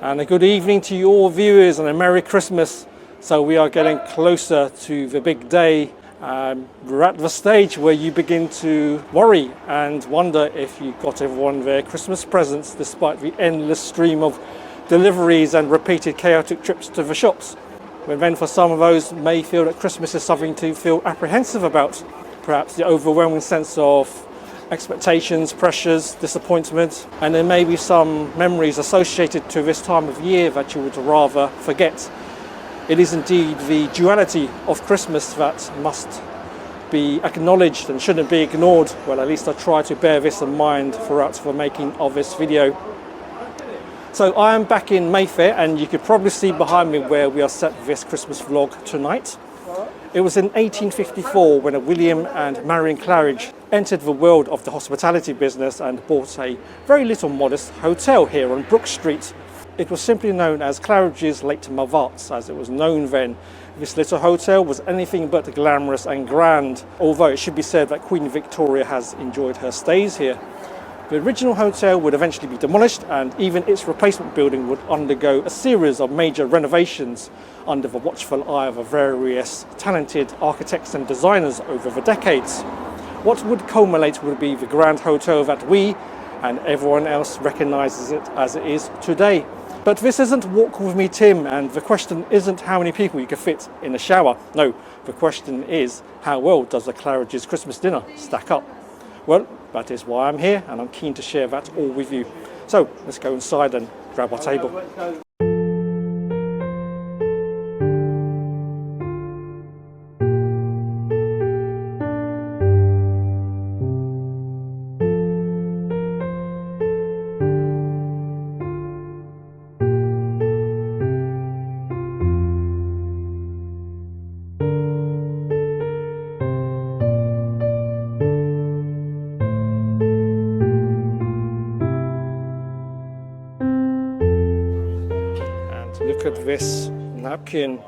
And a good evening to you all viewers and a Merry Christmas. So we are getting closer to the big day. We're at the stage where you begin to worry and wonder if you got everyone their Christmas presents despite the endless stream of deliveries and repeated chaotic trips to the shops. But then for some of those may feel that Christmas is something to feel apprehensive about. Perhaps the overwhelming sense of expectations, pressures, disappointment, and there may be some memories associated to this time of year that you would rather forget. It is indeed the duality of Christmas that must be acknowledged and shouldn't be ignored. Well, at least I try to bear this in mind throughout the making of this video. So I am back in Mayfair, and you could probably see behind me where we are set this Christmas vlog tonight. It was in 1854 when William and Marion Claridge entered the world of the hospitality business and bought a very little modest hotel here on Brook Street. It was simply known as Claridge's Late Mavarts, as it was known then. This little hotel was anything but glamorous and grand, although it should be said that Queen Victoria has enjoyed her stays here. The original hotel would eventually be demolished, and even its replacement building would undergo a series of major renovations under the watchful eye of various talented architects and designers over the decades. What would culminate would be the grand hotel that we and everyone else recognises it as it is today. But this isn't Walk With Me Tim, and the question isn't how many people you can fit in a shower. No, the question is how well does the Claridge's Christmas dinner stack up? Well, that is why I'm here, and I'm keen to share that all with you. So let's go inside and grab our table. Look at this napkin.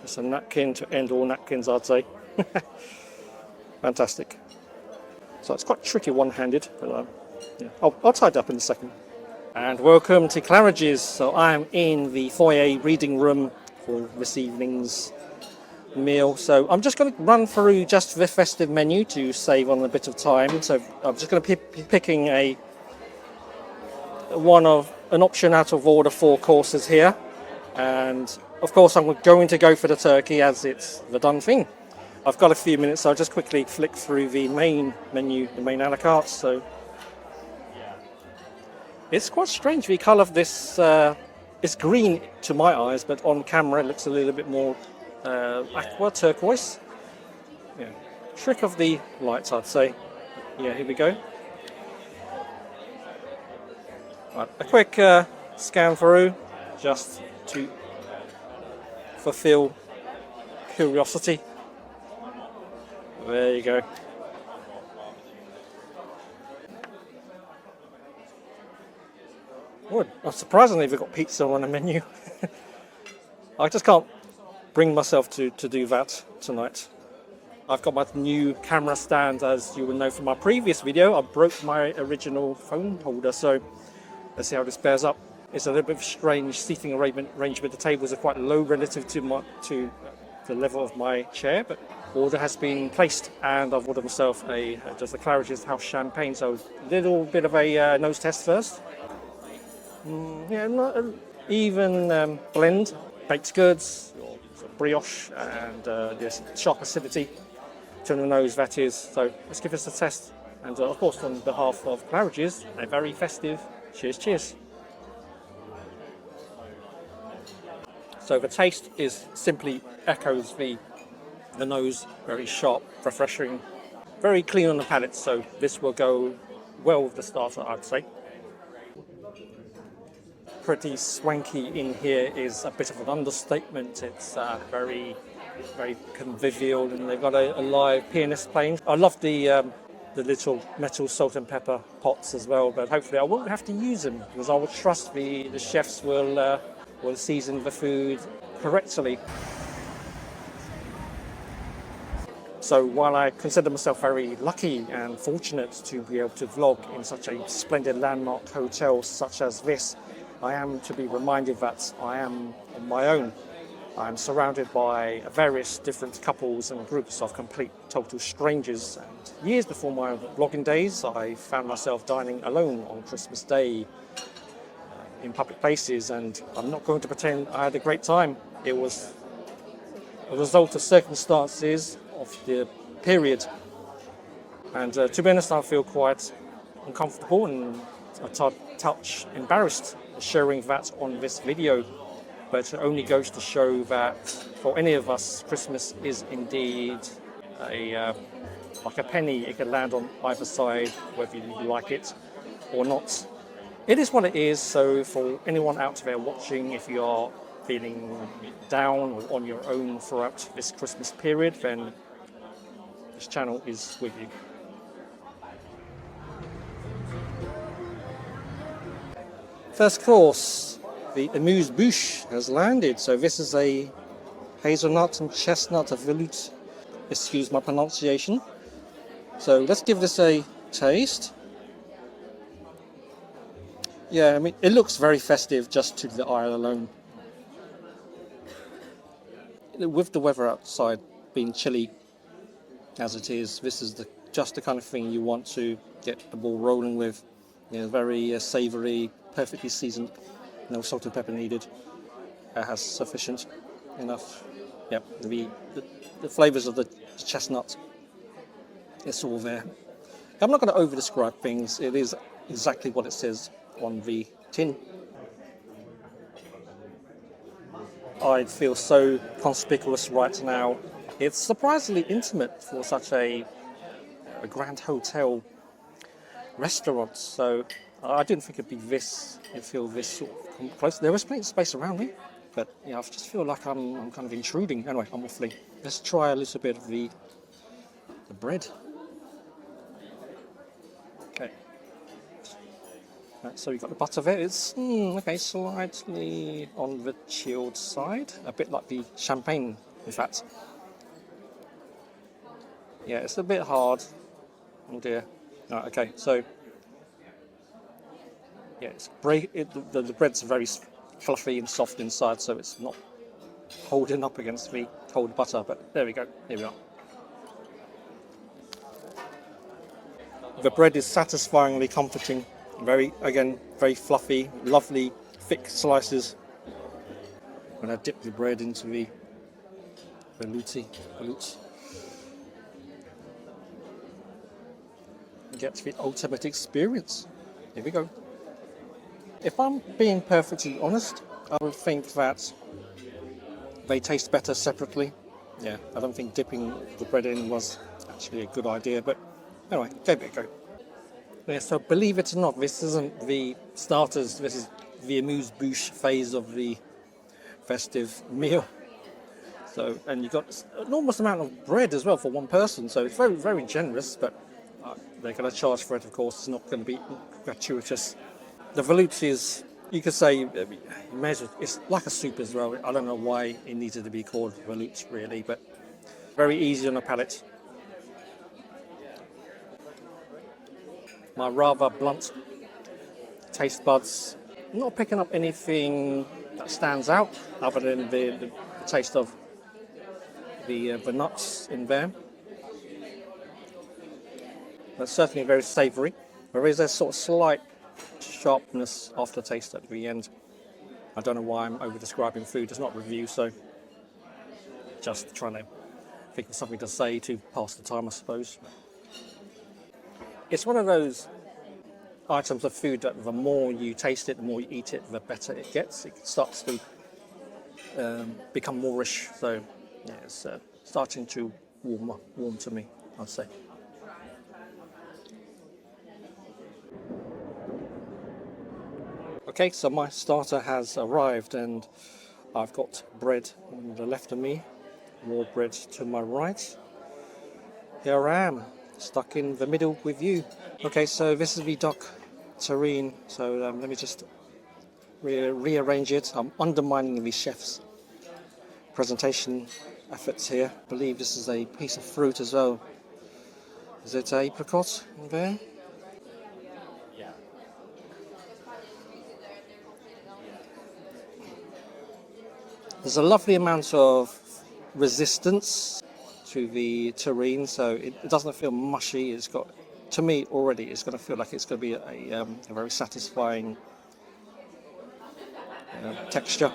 It's a napkin to end all napkins, I'd say. Fantastic. So it's quite tricky one-handed, but yeah. I'll tie it up in a second. And welcome to Claridge's. So I'm in the foyer reading room for this evening's meal. So I'm just going to run through just the festive menu to save on a bit of time. So I'm just going to be picking an option out of all the 4 courses here. And of course I'm going to go for the turkey as it's the done thing. I've got a few minutes, so I'll just quickly flick through the main menu, the main a la carte. So it's quite strange, the colour of this, it's green to my eyes, but on camera it looks a little bit more aqua, turquoise. Yeah. Trick of the lights, I'd say. Yeah, here we go. Right, a quick scan through, just to fulfill curiosity. There you go. Oh, surprisingly, we've got pizza on the menu. I just can't bring myself to do that tonight. I've got my new camera stand, as you will know from my previous video. I broke my original phone holder, so let's see how this bears up. It's a little bit of a strange seating arrangement. The tables are quite low relative to the level of my chair, but order has been placed, and I've ordered myself just the Claridge's House Champagne. So a little bit of a nose test first. Yeah, not an even blend. Baked goods, or brioche, and this sharp acidity to the nose, that is. So let's give this a test. And of course, on behalf of Claridge's, a very festive cheers, cheers. So the taste is simply echoes the nose, very sharp, refreshing, very clean on the palate, so this will go well with the starter, I'd say. Pretty swanky in here is a bit of an understatement. It's very, very convivial, and they've got a live pianist playing. I love the little metal salt and pepper pots as well, but hopefully I won't have to use them, because I will trust the chefs will season the food correctly. So while I consider myself very lucky and fortunate to be able to vlog in such a splendid landmark hotel such as this, I am to be reminded that I am on my own. I'm surrounded by various different couples and groups of complete total strangers. And years before my vlogging days, I found myself dining alone on Christmas Day in public places, and I'm not going to pretend I had a great time. It was a result of circumstances of the period. And to be honest, I feel quite uncomfortable and a touch embarrassed sharing that on this video. But it only goes to show that for any of us, Christmas is indeed like a penny. It can land on either side, whether you like it or not. It is what it is. So for anyone out there watching, if you are feeling down or on your own throughout this Christmas period, then this channel is with you. First course, the amuse-bouche has landed. So this is a hazelnut and chestnut veloute. Excuse my pronunciation. So let's give this a taste. Yeah, I mean, it looks very festive just to the eye alone. With the weather outside being chilly as it is, this is just the kind of thing you want to get the ball rolling with. You know, very savoury, perfectly seasoned, no salt and pepper needed. Has sufficient enough. Yep, the flavours of the chestnut, it's all there. I'm not going to over describe things, it is exactly what it says on the tin. I feel so conspicuous right now. It's surprisingly intimate for such a grand hotel restaurant, so I didn't think it'd be this, it'd feel this sort of close. There was plenty of space around me, but yeah, I just feel like I'm kind of intruding. Anyway, I'm waffling. Let's try a little bit of the bread. Okay. So you've got the butter there. It's okay, slightly on the chilled side, a bit like the champagne, in fact. Yeah, it's a bit hard. Oh dear. Right, okay, so yeah, the bread's very fluffy and soft inside, so it's not holding up against the cold butter. But there we go. Here we are. The bread is satisfyingly comforting. Very fluffy, lovely, thick slices. When I dip the bread into the veloute, you get the ultimate experience. Here we go. If I'm being perfectly honest, I would think that they taste better separately. Yeah, I don't think dipping the bread in was actually a good idea, but anyway, gave it a go. Yeah, so believe it or not, this isn't the starters, this is the amuse-bouche phase of the festive meal. So, and you've got an enormous amount of bread as well for one person, so it's very, very generous, but they're going to charge for it, of course. It's not going to be gratuitous. The veloute is, you could say, it's like a soup as well. I don't know why it needed to be called veloute, really, but very easy on the palate. My rather blunt taste buds, not picking up anything that stands out other than the taste of the nuts in there. But certainly very savoury. There is a sort of slight sharpness aftertaste at the end. I don't know why I'm over describing food. It's not a review, so just trying to think of something to say to pass the time, I suppose. It's one of those items of food that the more you taste it, the more you eat it, the better it gets. It starts to become moreish. So yeah, it's starting to warm to me, I'd say. Okay, so my starter has arrived and I've got bread on the left of me, more bread to my right. Here I am, stuck in the middle with you. Okay, so this is the duck terrine, so let me just rearrange it. I'm undermining the chef's presentation efforts here. I believe this is a piece of fruit as well. Is it apricot in there? There's a lovely amount of resistance to the terrain, so it doesn't feel mushy. It's got, to me already, it's going to feel like it's going to be a very satisfying texture.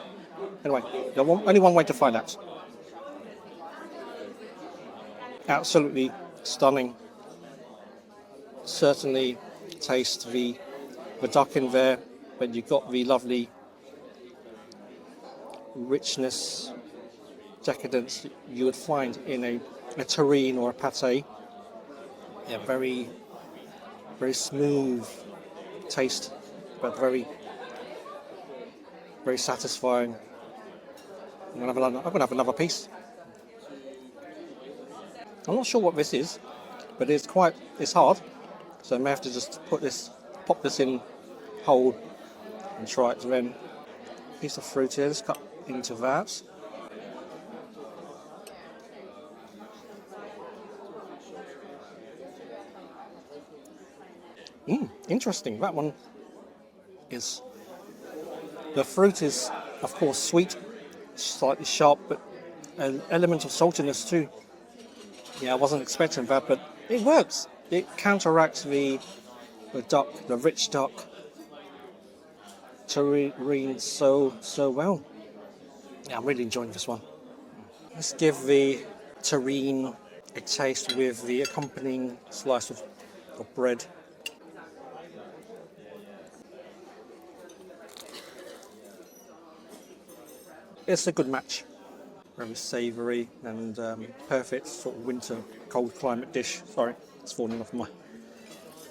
Anyway, only one way to find out. Absolutely stunning. Certainly taste the duck in there, but you've got the lovely richness, decadence you would find in a terrine or a pâté. Yeah, very, very smooth taste, but very, very satisfying. I'm gonna have another piece. I'm not sure what this is, but it's hard, so I may have to just pop this in whole and try it then. Piece of fruit here, let's cut into that. Interesting. That one is, the fruit is of course sweet, slightly sharp, but an element of saltiness too. Yeah, I wasn't expecting that, but it works. It counteracts the rich duck terrine so well. Yeah, I'm really enjoying this one. Let's give the terrine a taste with the accompanying slice of bread. It's a good match. Very savoury and perfect sort of winter cold climate dish. Sorry, it's falling off my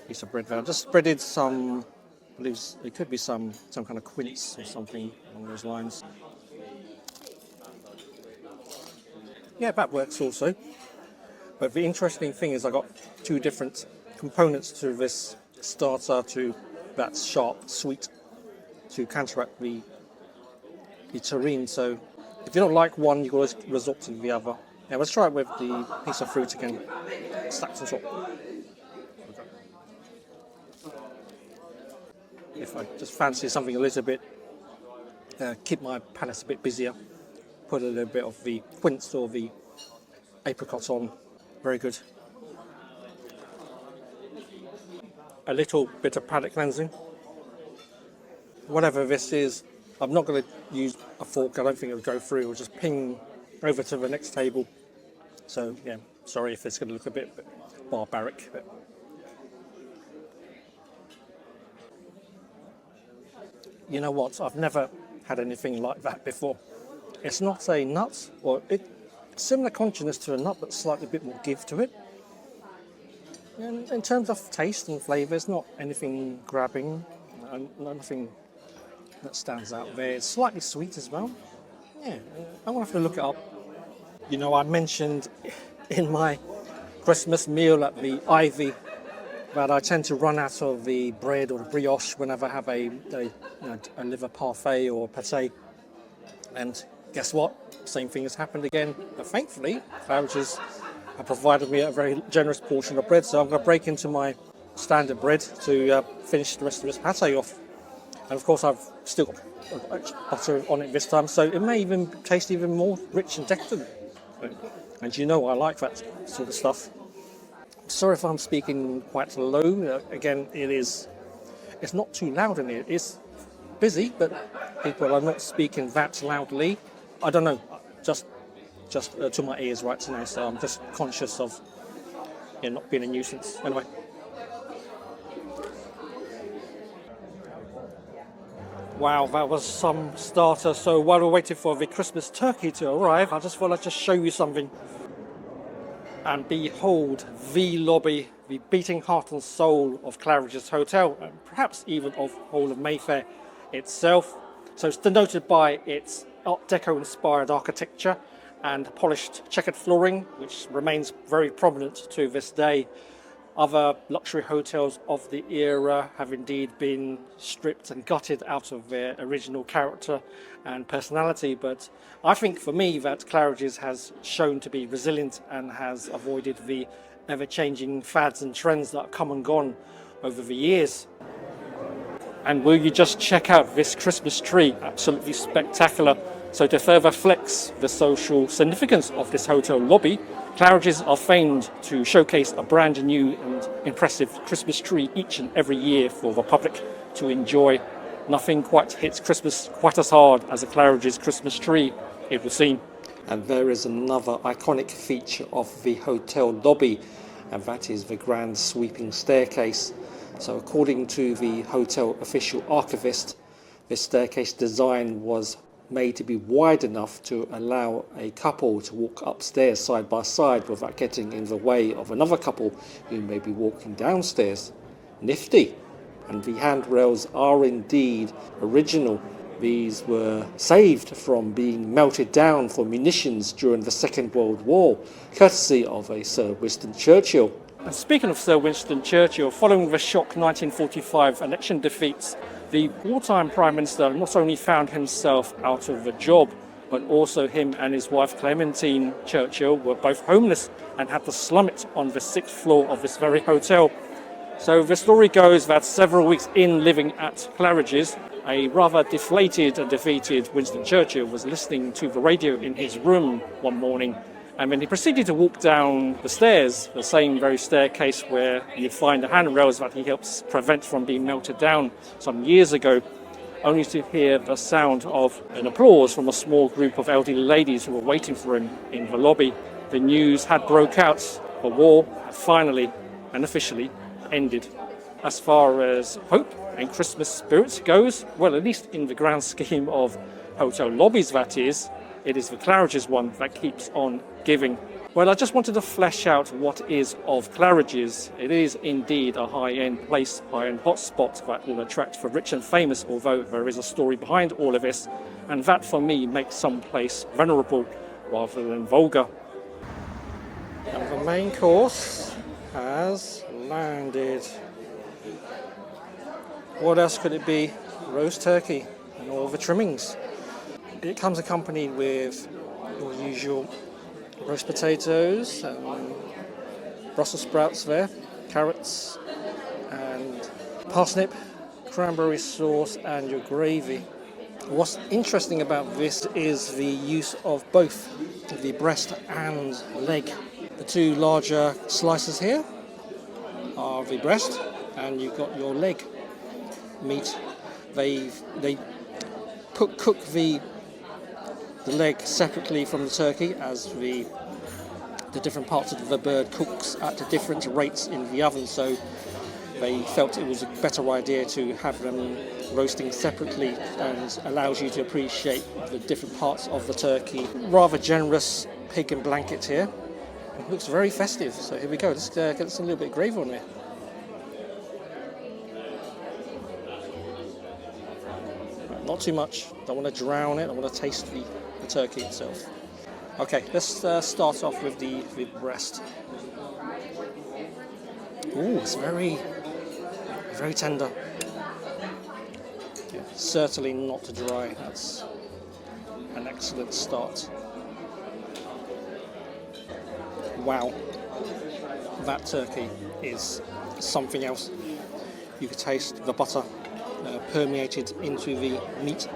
piece of bread there. I just spreaded some, I believe it could be some kind of quince or something along those lines. Yeah, that works also. But the interesting thing is I got two different components to this starter, to that sharp sweet to counteract the terrine. So if you don't like one, you can always resort to the other. Yeah, let's try it with the piece of fruit again. Stacked on top. If I just fancy something a little bit, keep my palate a bit busier, put a little bit of the quince or the apricot on. Very good. A little bit of palate cleansing. Whatever this is, I'm not going to use a fork. I don't think it'll go through. It'll just ping over to the next table. So yeah, sorry if it's going to look a bit barbaric. But you know what? I've never had anything like that before. It's not a nut, or similar consciousness to a nut, but slightly a bit more give to it. And in terms of taste and flavour, it's not anything grabbing, nothing that stands out there. It's slightly sweet as well. Yeah, I'm gonna have to look it up. You know, I mentioned in my Christmas meal at the Ivy that I tend to run out of the bread or the brioche whenever I have a liver parfait or pâté. And guess what? Same thing has happened again. But thankfully, Claridge's have provided me a very generous portion of bread, so I'm going to break into my standard bread to finish the rest of this pâté off. And of course, I've still got butter on it this time, so it may even taste even more rich and decadent. And you know I like that sort of stuff. Sorry if I'm speaking quite low. Again, it's not too loud in here. It's busy, but people are not speaking that loudly. I don't know, just to my ears right now, so I'm just conscious of not being a nuisance. Anyway. Wow, that was some starter. So while we're waiting for the Christmas turkey to arrive, I just thought I'd just show you something. And behold, the lobby, the beating heart and soul of Claridge's Hotel, and perhaps even of whole of Mayfair itself. So it's denoted by its Art Deco inspired architecture and polished checkered flooring, which remains very prominent to this day. Other luxury hotels of the era have indeed been stripped and gutted out of their original character and personality, but I think for me that Claridge's has shown to be resilient and has avoided the ever-changing fads and trends that have come and gone over the years. And will you just check out this Christmas tree? Absolutely spectacular. So to further flex the social significance of this hotel lobby, Claridge's are famed to showcase a brand new and impressive Christmas tree each and every year for the public to enjoy. Nothing quite hits Christmas quite as hard as a Claridge's Christmas tree, it would seem. And there is another iconic feature of the hotel lobby, and that is the grand sweeping staircase. So according to the hotel official archivist, this staircase design was made to be wide enough to allow a couple to walk upstairs side by side without getting in the way of another couple who may be walking downstairs. Nifty! And the handrails are indeed original. These were saved from being melted down for munitions during the Second World War, courtesy of a Sir Winston Churchill. And speaking of Sir Winston Churchill, following the shock 1945 election defeats, the wartime Prime Minister not only found himself out of a job, but also him and his wife Clementine Churchill were both homeless and had to slum it on the 6th floor of this very hotel. So the story goes that several weeks in living at Claridge's, a rather deflated and defeated Winston Churchill was listening to the radio in his room one morning, and then he proceeded to walk down the stairs, the same very staircase where you'd find the handrails that he helps prevent from being melted down some years ago, only to hear the sound of an applause from a small group of elderly ladies who were waiting for him in the lobby. The news had broke out. The war had finally and officially ended. As far as hope and Christmas spirit goes, well, at least in the grand scheme of hotel lobbies, that is, it is the Claridge's one that keeps on giving. Well, I just wanted to flesh out what is of Claridge's. It is indeed a high-end place, high-end hotspot that will attract the rich and famous, although there is a story behind all of this, and that for me makes some place venerable rather than vulgar. And the main course has landed. What else could it be? Roast turkey and all the trimmings. It comes accompanied with your usual roast potatoes, Brussels sprouts there, carrots and parsnip, cranberry sauce and your gravy. What's interesting about this is the use of both the breast and leg. The two larger slices here are the breast, and you've got your leg meat. They cook the leg separately from the turkey, as the different parts of the bird cooks at different rates in the oven, so they felt it was a better idea to have them roasting separately, and allows you to appreciate the different parts of the turkey. Rather generous pig and blanket here. It looks very festive, so here we go. Let's get some little bit of gravy on there. Not too much, don't want to drown it, I want to taste the turkey itself. Okay, let's start off with the breast. Ooh, it's very tender. Yeah, certainly not dry, that's an excellent start. Wow, that turkey is something else. You could taste the butter permeated into the meat,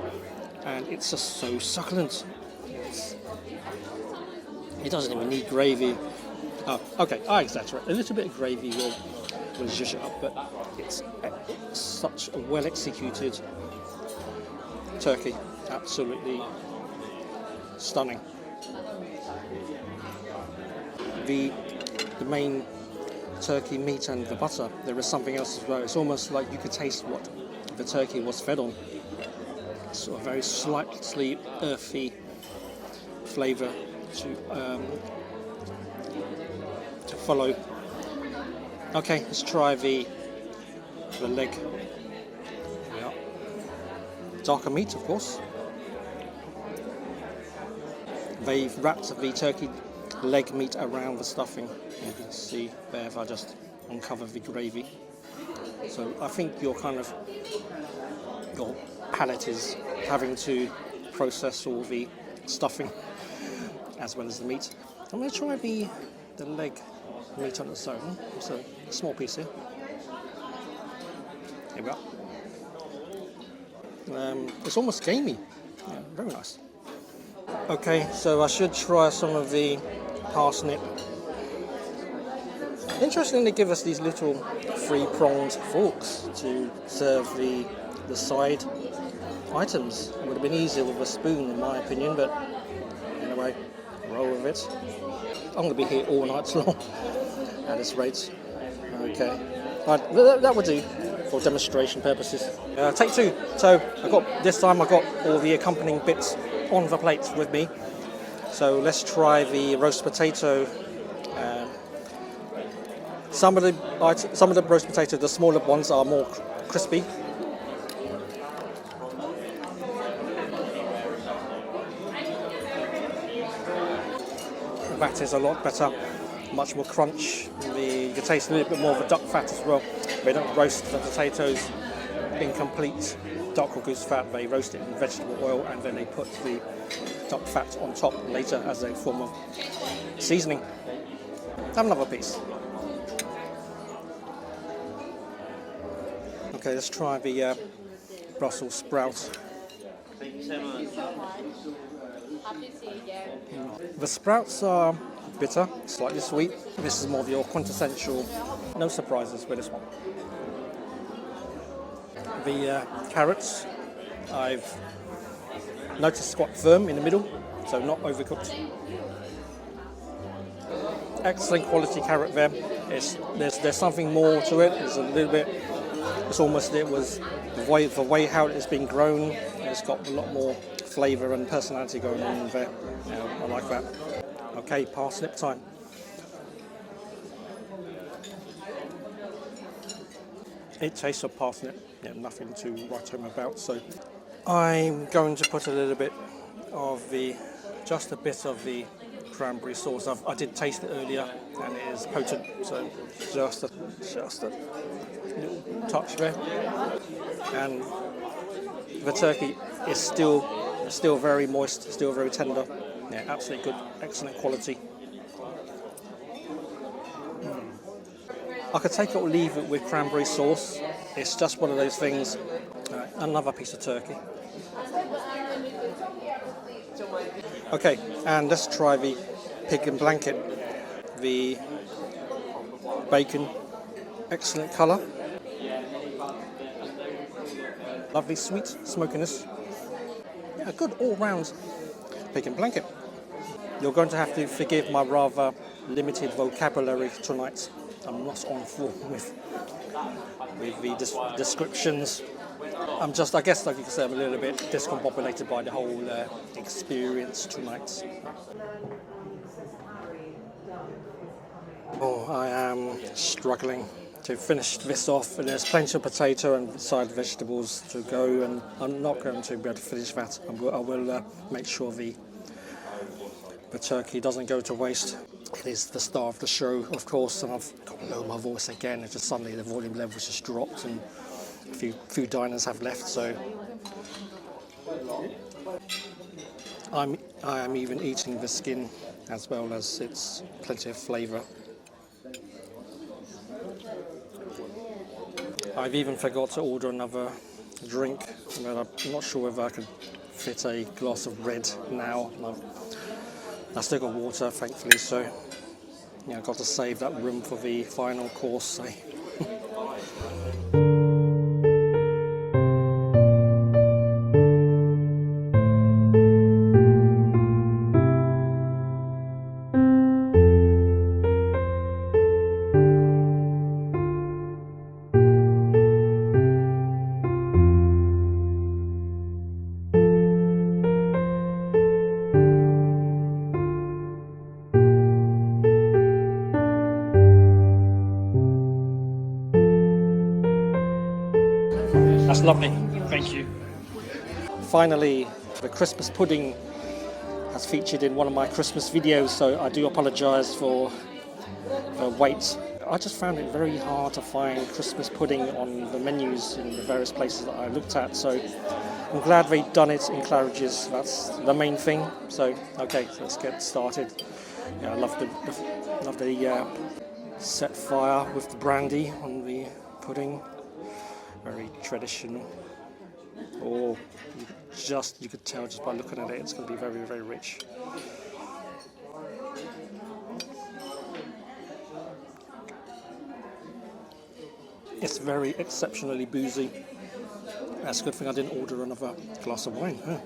and it's just so succulent. It doesn't even need gravy. Oh, okay, I exaggerate. A little bit of gravy will zhuzh it up, but it's such a well executed turkey. Absolutely stunning. The main turkey meat and the butter, there is something else as well. It's almost like you could taste what the turkey was fed on. Sort of very slightly earthy flavour to follow. Okay, let's try the leg. Yeah. Darker meat, of course. They've wrapped the turkey leg meat around the stuffing. You can see there if I just uncover the gravy. So I think your palate is having to process all the stuffing as well as the meat. I'm going to try the leg meat on its own. It's a small piece here. Here we are. It's almost gamey. Yeah, very nice. Okay, so I should try some of the parsnip. Interesting, they give us these little three-pronged forks to serve the side items. It would have been easier with a spoon, in my opinion, but anyway, roll with it. I'm going to be here all night long at this rate. Okay, right, that would do for demonstration purposes. Take two. So this time I got all the accompanying bits on the plate with me. So let's try the roast potato. Some of the roast potatoes, the smaller ones, are more crispy. That is a lot better, much more crunch. You can taste a little bit more of the duck fat as well. They don't roast the potatoes in complete duck or goose fat. They roast it in vegetable oil and then they put the duck fat on top later as a form of seasoning. Have another piece. Okay, let's try the Brussels sprout. The sprouts are bitter, slightly sweet. This is more of your quintessential, no surprises with this one. The carrots, I've noticed quite firm in the middle, so not overcooked. Excellent quality carrot there. There's something more to it. It's a little bit. It's almost the way how it's been grown. It's got a lot more flavour and personality going on there. Yeah, I like that. Okay, parsnip time. It tastes of parsnip. Yeah, nothing to write home about. So I'm going to put a little bit of just a bit of the cranberry sauce. I did taste it earlier, and it is potent. So just a little touch there. And the turkey is still very moist, still very tender. Yeah, absolutely good, excellent quality. I could take it or leave it with cranberry sauce. It's just one of those things. Another piece of turkey. Okay, and let's try the pig and blanket. The bacon, excellent colour. Lovely sweet smokiness. Yeah, a good all-round pig and blanket. You're going to have to forgive my rather limited vocabulary tonight. I'm not on form with the descriptions. I guess like you could say, I'm a little bit discombobulated by the whole experience tonight. Oh, I am struggling to finish this off, and there's plenty of potato and side vegetables to go, and I'm not going to be able to finish that. I will make sure the turkey doesn't go to waste. It is the star of the show, of course, and I've got to lower my voice again. It's just suddenly the volume levels just dropped, and a few diners have left, so I am even eating the skin as well as its plenty of flavour. I've even forgot to order another drink, but I'm not sure whether I can fit a glass of red now. I've still got water, thankfully, so yeah, I've got to save that room for the final course, say. That's lovely, thank you. Finally, the Christmas pudding has featured in one of my Christmas videos, so I do apologise for the wait. I just found it very hard to find Christmas pudding on the menus in the various places that I looked at, so I'm glad they've done it in Claridge's. That's the main thing. So, okay, so let's get started. Yeah, I love the set fire with the brandy on the pudding. Very traditional. Oh, you could tell just by looking at it, it's going to be very, very rich. It's very exceptionally boozy. That's a good thing I didn't order another glass of wine. Huh?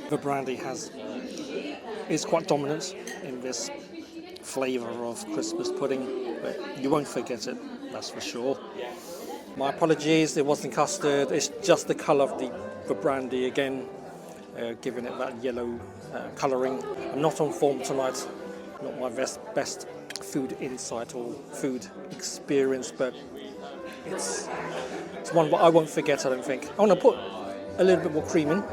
The brandy is quite dominant in this flavour of Christmas pudding, but you won't forget it, that's for sure. My apologies, it wasn't custard, it's just the colour of the brandy again, giving it that yellow colouring. I'm not on form tonight, not my best food insight or food experience, but it's one that I won't forget, I don't think. I want to put a little bit more cream in.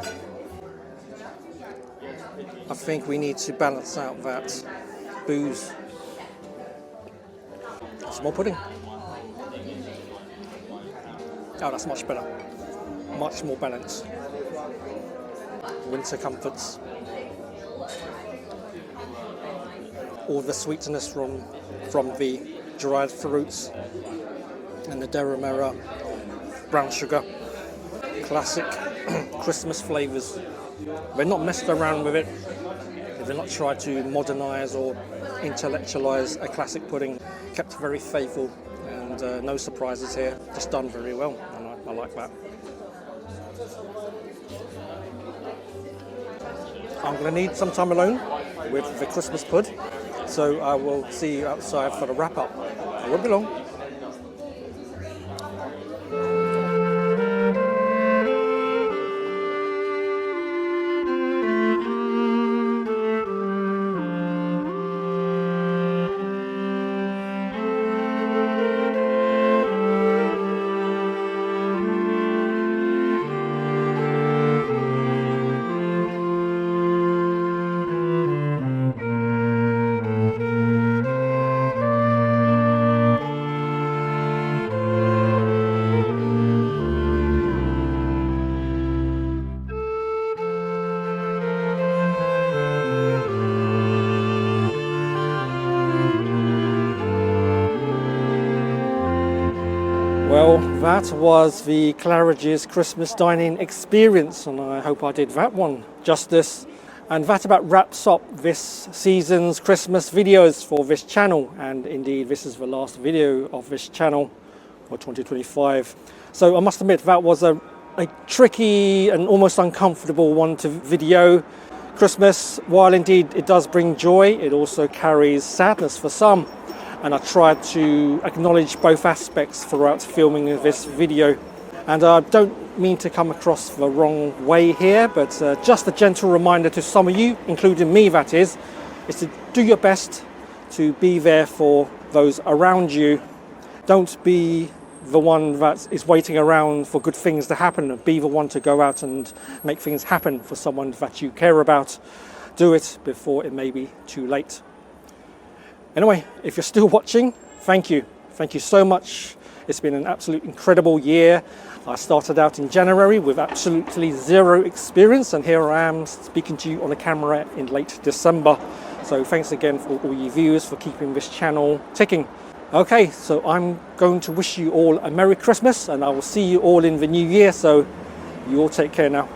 I think we need to balance out that booze. Some more pudding. Oh, that's much better. Much more balanced. Winter comforts. All the sweetness from the dried fruits and the deramera, brown sugar. Classic Christmas flavours. They're not messed around with it. They've not tried to modernise or intellectualise a classic pudding. Kept very faithful, and no surprises here. Just done very well, and I like that. I'm going to need some time alone with the Christmas pud, so I will see you outside for the wrap up. I won't be long. Well, that was the Claridge's Christmas dining experience, and I hope I did that one justice. And that about wraps up this season's Christmas videos for this channel, and indeed this is the last video of this channel for 2025. So I must admit that was a tricky and almost uncomfortable one to video. Christmas, while indeed it does bring joy, it also carries sadness for some. And I tried to acknowledge both aspects throughout filming this video. And I don't mean to come across the wrong way here, but just a gentle reminder to some of you, including me that is to do your best to be there for those around you. Don't be the one that is waiting around for good things to happen. Be the one to go out and make things happen for someone that you care about. Do it before it may be too late. Anyway, if you're still watching, thank you. Thank you so much. It's been an absolute incredible year. I started out in January with absolutely zero experience, and here I am speaking to you on a camera in late December. So thanks again for all you viewers for keeping this channel ticking. Okay, so I'm going to wish you all a Merry Christmas, and I will see you all in the new year. So you all take care now.